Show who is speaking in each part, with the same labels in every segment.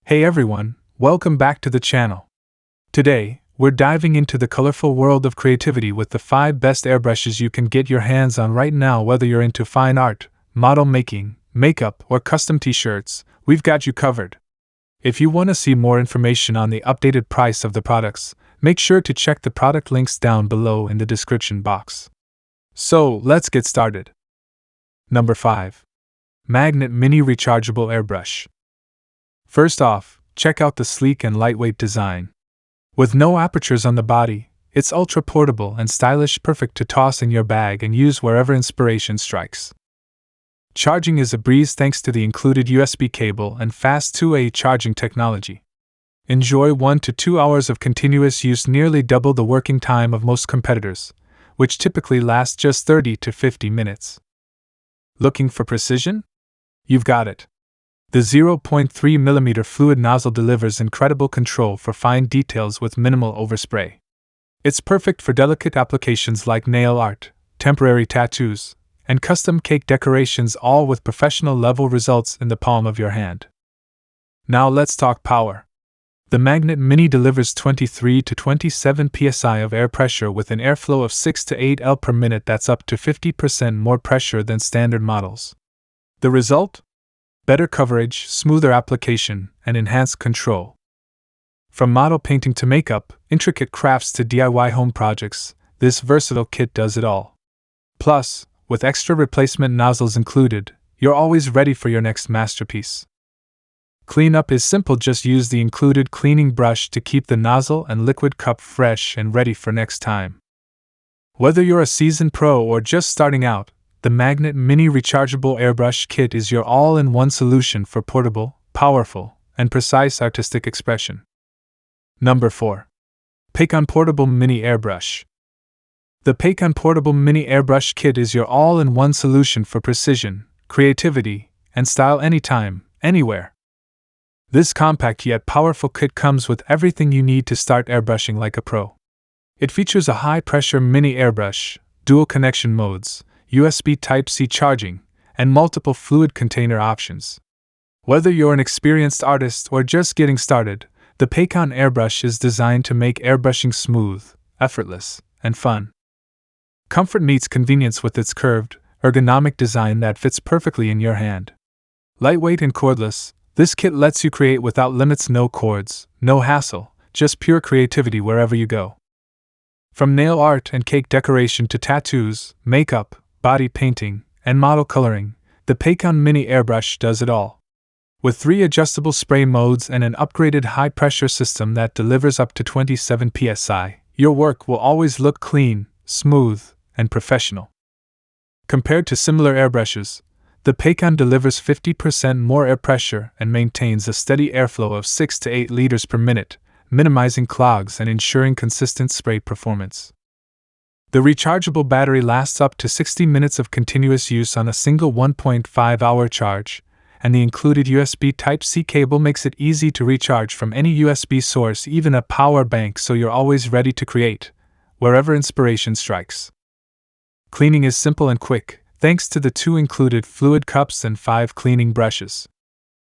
Speaker 1: Hey everyone, welcome back to the channel. Today, we're diving into the colorful world of creativity with the 5 best airbrushes you can get your hands on right now. Whether you're into fine art, model making, makeup, or custom t-shirts, we've got you covered. If you want to see more information on the updated price of the products, make sure to check the product links down below in the description box. So, let's get started. Number 5. Magnitt Mini Rechargeable Airbrush. First off, check out the sleek and lightweight design. With no apertures on the body, it's ultra portable and stylish, perfect to toss in your bag and use wherever inspiration strikes. Charging is a breeze thanks to the included USB cable and fast 2A charging technology. Enjoy 1 to 2 hours of continuous use, nearly double the working time of most competitors, which typically lasts just 30 to 50 minutes. Looking for precision? You've got it. The 0.3mm fluid nozzle delivers incredible control for fine details with minimal overspray. It's perfect for delicate applications like nail art, temporary tattoos, and custom cake decorations, all with professional-level results in the palm of your hand. Now let's talk power. The Magnitt Mini delivers 23 to 27 psi of air pressure with an airflow of 6 to 8 L per minute. That's up to 50% more pressure than standard models. The result? Better coverage, smoother application, and enhanced control. From model painting to makeup, intricate crafts to DIY home projects, this versatile kit does it all. Plus, with extra replacement nozzles included, you're always ready for your next masterpiece. Cleanup is simple. Just use the included cleaning brush to keep the nozzle and liquid cup fresh and ready for next time. Whether you're a seasoned pro or just starting out, the Magnitt Mini Rechargeable Airbrush Kit is your all-in-one solution for portable, powerful, and precise artistic expression. Number 4. Peicon Portable Mini Airbrush. The Peicon Portable Mini Airbrush Kit is your all-in-one solution for precision, creativity, and style anytime, anywhere. This compact yet powerful kit comes with everything you need to start airbrushing like a pro. It features a high-pressure mini airbrush, dual connection modes, USB Type-C charging, and multiple fluid container options. Whether you're an experienced artist or just getting started, the Peicon airbrush is designed to make airbrushing smooth, effortless, and fun. Comfort meets convenience with its curved, ergonomic design that fits perfectly in your hand. Lightweight and cordless, this kit lets you create without limits. No cords, no hassle, just pure creativity wherever you go. From nail art and cake decoration to tattoos, makeup, body painting, and model coloring, the Peicon Mini Airbrush does it all. With 3 adjustable spray modes and an upgraded high-pressure system that delivers up to 27 psi, your work will always look clean, smooth, and professional. Compared to similar airbrushes, the Peicon delivers 50% more air pressure and maintains a steady airflow of 6 to 8 liters per minute, minimizing clogs and ensuring consistent spray performance. The rechargeable battery lasts up to 60 minutes of continuous use on a single 1.5-hour charge, and the included USB Type-C cable makes it easy to recharge from any USB source, even a power bank, so you're always ready to create, wherever inspiration strikes. Cleaning is simple and quick, thanks to the 2 included fluid cups and 5 cleaning brushes.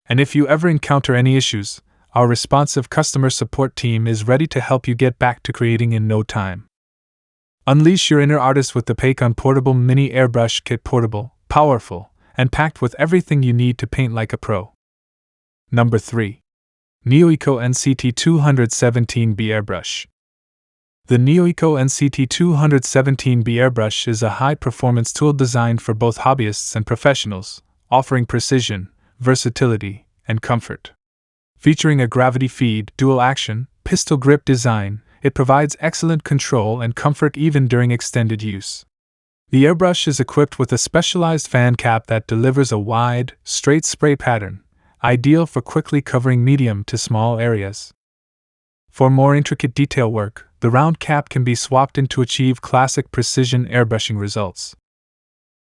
Speaker 1: And if you ever encounter any issues, our responsive customer support team is ready to help you get back to creating in no time. Unleash your inner artist with the Peicon Portable Mini Airbrush Kit. Portable, powerful, and packed with everything you need to paint like a pro. Number 3. NEOECO NCT217B Airbrush. The NEOECO NCT217B Airbrush is a high-performance tool designed for both hobbyists and professionals, offering precision, versatility, and comfort. Featuring a gravity-feed, dual-action, pistol grip design, it provides excellent control and comfort even during extended use. The airbrush is equipped with a specialized fan cap that delivers a wide, straight spray pattern, ideal for quickly covering medium to small areas. For more intricate detail work, the round cap can be swapped in to achieve classic precision airbrushing results.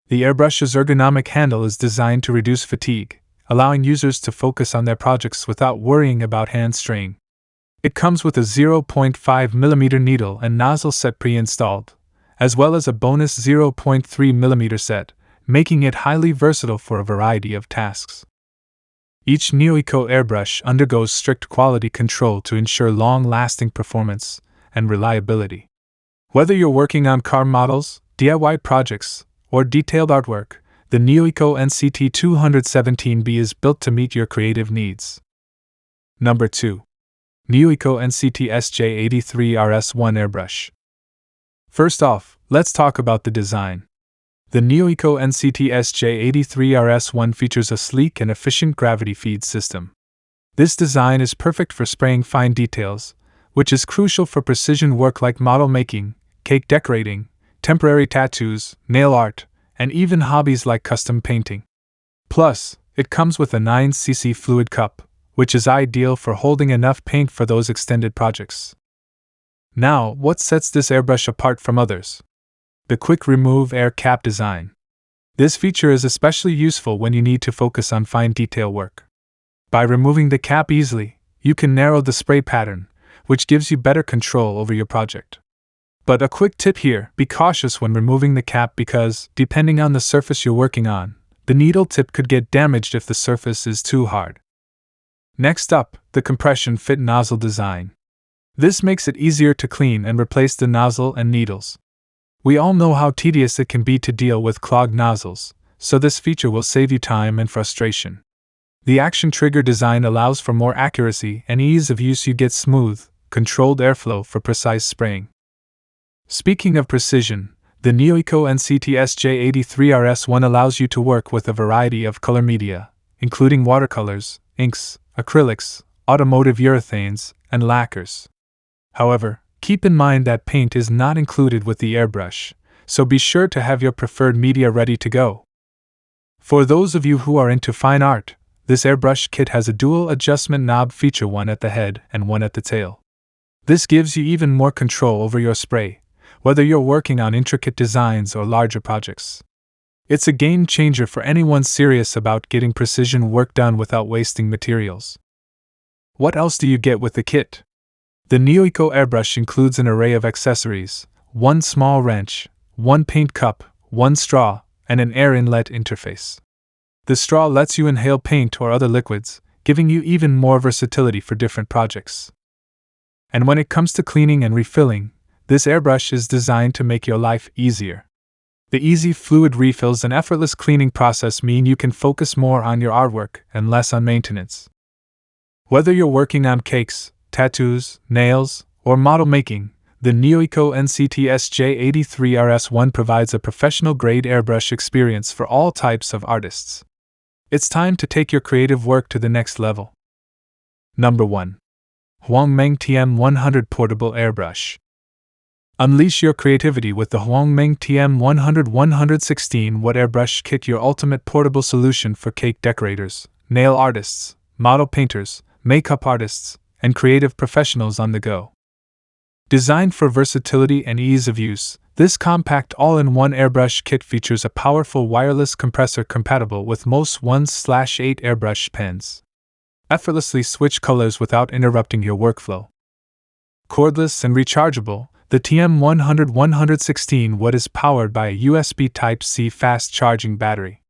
Speaker 1: The airbrush's ergonomic handle is designed to reduce fatigue, allowing users to focus on their projects without worrying about hand strain. It comes with a 0.5mm needle and nozzle set pre-installed, as well as a bonus 0.3mm set, making it highly versatile for a variety of tasks. Each NEOECO airbrush undergoes strict quality control to ensure long-lasting performance and reliability. Whether you're working on car models, DIY projects, or detailed artwork, the NEOECO NCT217B is built to meet your creative needs. Number 2. NEOECO NCT SJ83RS1 Airbrush. First off, let's talk about the design. The NEOECO NCT SJ83RS1 features a sleek and efficient gravity feed system. This design is perfect for spraying fine details, which is crucial for precision work like model making, cake decorating, temporary tattoos, nail art, and even hobbies like custom painting. Plus, it comes with a 9cc fluid cup, which is ideal for holding enough paint for those extended projects. Now, what sets this airbrush apart from others? The quick remove air cap design. This feature is especially useful when you need to focus on fine detail work. By removing the cap easily, you can narrow the spray pattern, which gives you better control over your project. But a quick tip here, be cautious when removing the cap because, depending on the surface you're working on, the needle tip could get damaged if the surface is too hard. Next up, the compression fit nozzle design. This makes it easier to clean and replace the nozzle and needles. We all know how tedious it can be to deal with clogged nozzles, so this feature will save you time and frustration. The action trigger design allows for more accuracy and ease of use. You get smooth, controlled airflow for precise spraying. Speaking of precision, the NEOECO NCT SJ83RS1 allows you to work with a variety of color media, including watercolors, inks, acrylics, automotive urethanes, and lacquers. However, keep in mind that paint is not included with the airbrush, so be sure to have your preferred media ready to go. For those of you who are into fine art, this airbrush kit has a dual adjustment knob feature, one at the head and one at the tail. This gives you even more control over your spray, whether you're working on intricate designs or larger projects. It's a game changer for anyone serious about getting precision work done without wasting materials. What else do you get with the kit? The NEOECO airbrush includes an array of accessories: one small wrench, one paint cup, one straw, and an air inlet interface. The straw lets you inhale paint or other liquids, giving you even more versatility for different projects. And when it comes to cleaning and refilling, this airbrush is designed to make your life easier. The easy fluid refills and effortless cleaning process mean you can focus more on your artwork and less on maintenance. Whether you're working on cakes, tattoos, nails, or model making, the NEOECO NCT SJ83RS1 provides a professional-grade airbrush experience for all types of artists. It's time to take your creative work to the next level. Number 1. HHWHONGMENG TM100 Portable Airbrush. Unleash your creativity with the HHWHONGMENG TM100 116-watt airbrush kit, your ultimate portable solution for cake decorators, nail artists, model painters, makeup artists, and creative professionals on the go. Designed for versatility and ease of use, this compact all-in-one airbrush kit features a powerful wireless compressor compatible with most 1/8 airbrush pens. Effortlessly switch colors without interrupting your workflow. Cordless and rechargeable, the TM100 116-watt is powered by a USB Type-C fast-charging battery.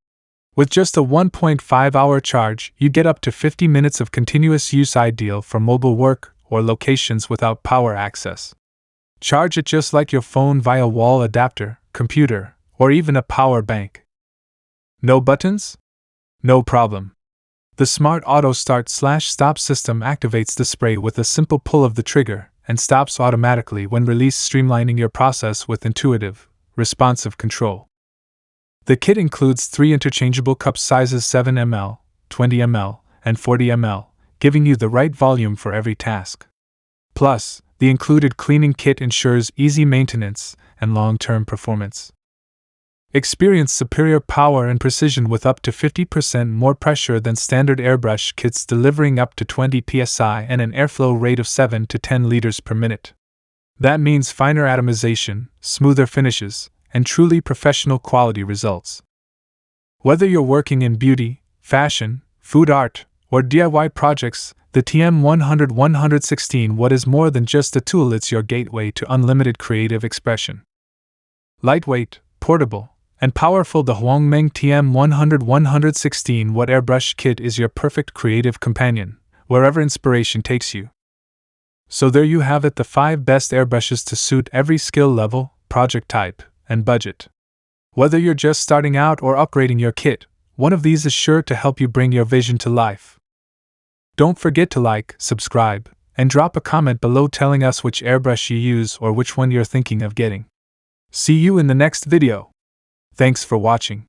Speaker 1: With just a 1.5-hour charge, you get up to 50 minutes of continuous use, ideal for mobile work or locations without power access. Charge it just like your phone via wall adapter, computer, or even a power bank. No buttons? No problem. The smart auto start/stop system activates the spray with a simple pull of the trigger and stops automatically when released, streamlining your process with intuitive, responsive control. The kit includes 3 interchangeable cup sizes: 7 ml, 20 ml, and 40 ml, giving you the right volume for every task. Plus, the included cleaning kit ensures easy maintenance and long-term performance. Experience superior power and precision with up to 50% more pressure than standard airbrush kits, delivering up to 20 psi and an airflow rate of 7 to 10 liters per minute. That means finer atomization, smoother finishes, and truly professional quality results. Whether you're working in beauty, fashion, food art, or DIY projects, the TM100 116-watt is more than just a tool, it's your gateway to unlimited creative expression. Lightweight, portable, and powerful, the HHWHONGMENG TM100 116W airbrush kit is your perfect creative companion, wherever inspiration takes you. So there you have it, the 5 best airbrushes to suit every skill level, project type, and budget. Whether you're just starting out or upgrading your kit, one of these is sure to help you bring your vision to life. Don't forget to like, subscribe, and drop a comment below telling us which airbrush you use or which one you're thinking of getting. See you in the next video. Thanks for watching.